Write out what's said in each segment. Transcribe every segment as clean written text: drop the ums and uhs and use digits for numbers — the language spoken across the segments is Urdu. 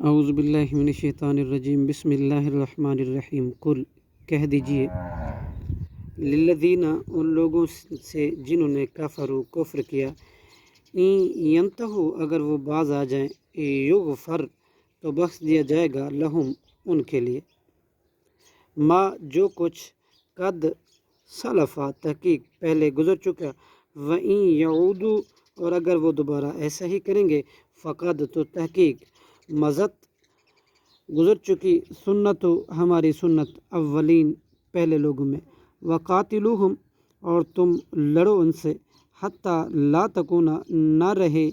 اعوذ باللہ من الشیطان الرجیم بسم اللہ الرحمن الرحیم قل کہہ دیجئے للذین ان لوگوں سے جنہوں نے کفر کیا ان ینتہو اگر وہ باز آ جائیں یغفر تو بخش دیا جائے گا لہم ان کے لیے ما جو کچھ قد سلفا تحقیق پہلے گزر چکا وَإِن یعودوا اور اگر وہ دوبارہ ایسا ہی کریں گے فقد تو تحقیق مزت گزر چکی سنت ہماری سنت اولین پہلے لوگوں میں وقاتلوہم اور تم لڑو ان سے حتیٰ لا تکونا نہ رہے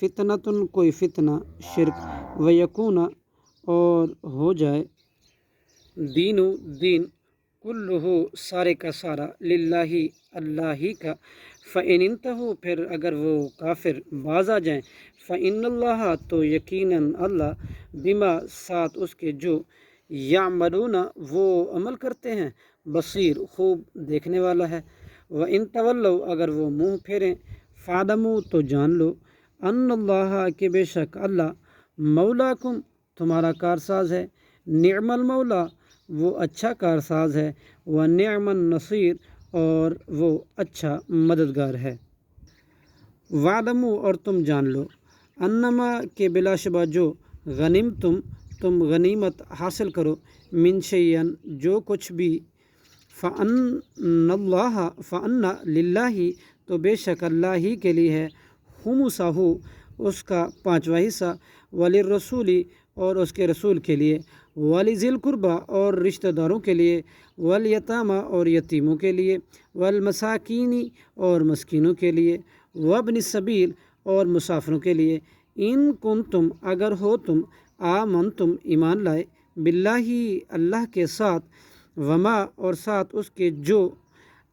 فتنتن کوئی فتنہ شرک ویکونا اور ہو جائے دین کلہ سارے کا سارا للہ اللہ ہی کا فَإِنِ انتہوا پھر اگر وہ کافر باز آ جائیں فَإِنَّ اللَّهَ تو یقیناً اللہ بما ساتھ اس کے جو یعملون وہ عمل کرتے ہیں بصیر خوب دیکھنے والا ہے وَإِن تولوا اگر وہ منہ پھیریں فاعلموا تو جان لو ان اللہ کہ بے شک اللہ مولاکم تمہارا کارساز ہے نعم المولا وہ اچھا کارساز ہے ونعم النصیر اور وہ اچھا مددگار ہے وَاعْلَمُوا اور تم جان لو انما کہ بلا شبہ جو تم غنیمت حاصل کرو من شیئن جو کچھ بھی فَأَنَّ لِلَّهِ تو بے شک اللہ ہی کے لیے ہے خُمُسَہُ اس کا پانچواں حصہ وَلِلرَّسُولِ اور اس کے رسول کے لیے وَلِذِي الْقُرْبَى اور رشتہ داروں کے لیے وَالْيَتَامَى اور یتیموں کے لیے وَالْمَسَاكِينِ اور مسکینوں کے لیے وَابْنِ السَّبِيلِ اور مسافروں کے لیے ان کنتم اگر ہو تم آمنتم ایمان لائے باللہ اللہ کے ساتھ وما اور ساتھ اس کے جو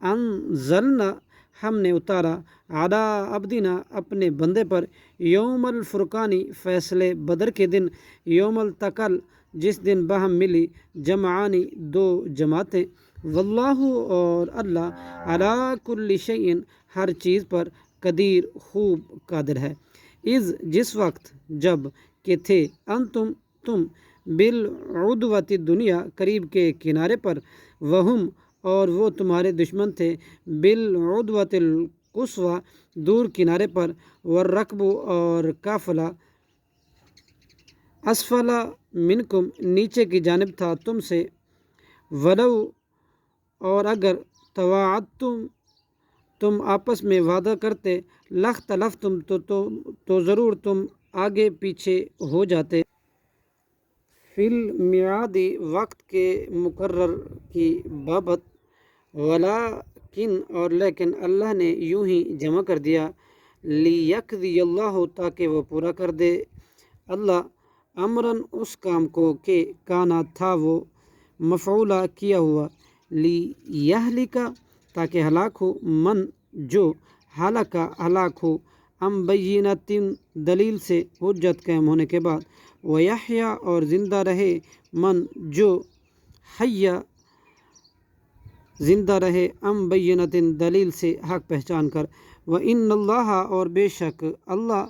انزلنا ہم نے اتارا علی عبدنا اپنے بندے پر یوم الفرقانی فیصلے بدر کے دن یوم التقل جس دن باہم ملی جمعانی دو جماعتیں واللہ اور اللہ علی کل شیء ہر چیز پر قدیر خوب قادر ہے جس وقت جب کہ تھے تم بالعدوۃ الدنیا قریب کے کنارے پر وہم اور وہ تمہارے دشمن تھے بالعدوۃ القصویٰ دور کنارے پر والرکب اور قافلہ اسفل منکم نیچے کی جانب تھا تم سے ولو اور اگر تواعدتم تم آپس میں وعدہ کرتے لاختلفتم تو ضرور تم آگے پیچھے ہو جاتے فی المیعاد وقت کے مقرر کی بابت ولیکن اور لیکن اللہ نے یوں ہی جمع کر دیا لیقضی اللہ تاکہ وہ پورا کر دے اللہ امراً اس کام کو کہ کانا تھا وہ مفعولا کیا ہوا لیہلک تاکہ ہلاک ہو من جو ہلاک ہو بینۃ دلیل سے حجت قائم ہونے کے بعد ویحییٰ اور زندہ رہے من جو حیا زندہ رہے بینۃ دلیل سے حق پہچان کر وَإِنَّ اللَّهَ اور بے شک اللہ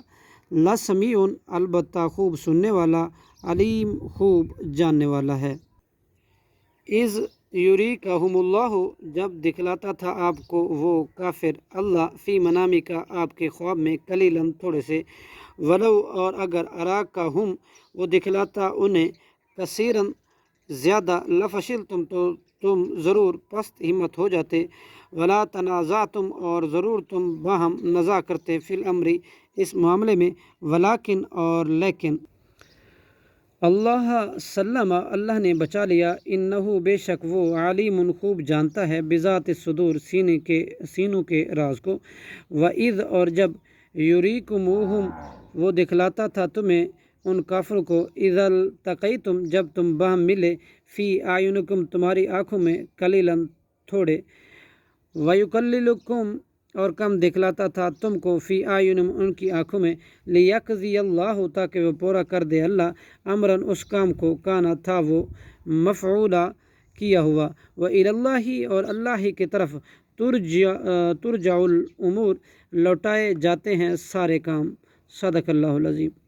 لسمیع البتہ خوب سننے والا علیم خوب جاننے والا ہے اذ یریکہم اللہ جب دکھلاتا تھا آپ کو وہ کافر اللہ فی منامک آپ کے خواب میں قلیلاً تھوڑے سے ولو اور اگر اراکہم وہ دکھلاتا انہیں کثیراً زیادہ لفشلتم تو تم ضرور پست ہمت ہو جاتے ولا تنازعتم اور ضرور تم باہم نزاع کرتے فی الامر اس معاملے میں ولیکن اور لیکن اللہ سلم اللہ نے بچا لیا انہ بے شک وہ علیم خوب جانتا ہے بذات الصدور سینوں کے راز کو وَإِذْ اور جب یریکموہم وہ دکھلاتا تھا تمہیں ان کافروں کو اذا التقیتم جب تم باہم ملے فی اعینکم تمہاری آنکھوں میں قلیلاً تھوڑے ویقللکم اور کم دکھلاتا تھا تم کو فی اعینہم ان کی آنکھوں میں لیقضی اللہ تاکہ وہ پورا کر دے اللہ امراً اس کام کو کانا تھا وہ مفعولا کیا ہوا وإلی اللہ اور اللہ ہی کی طرف ترجع الامور لوٹائے جاتے ہیں سارے کام صدق اللہ العظیم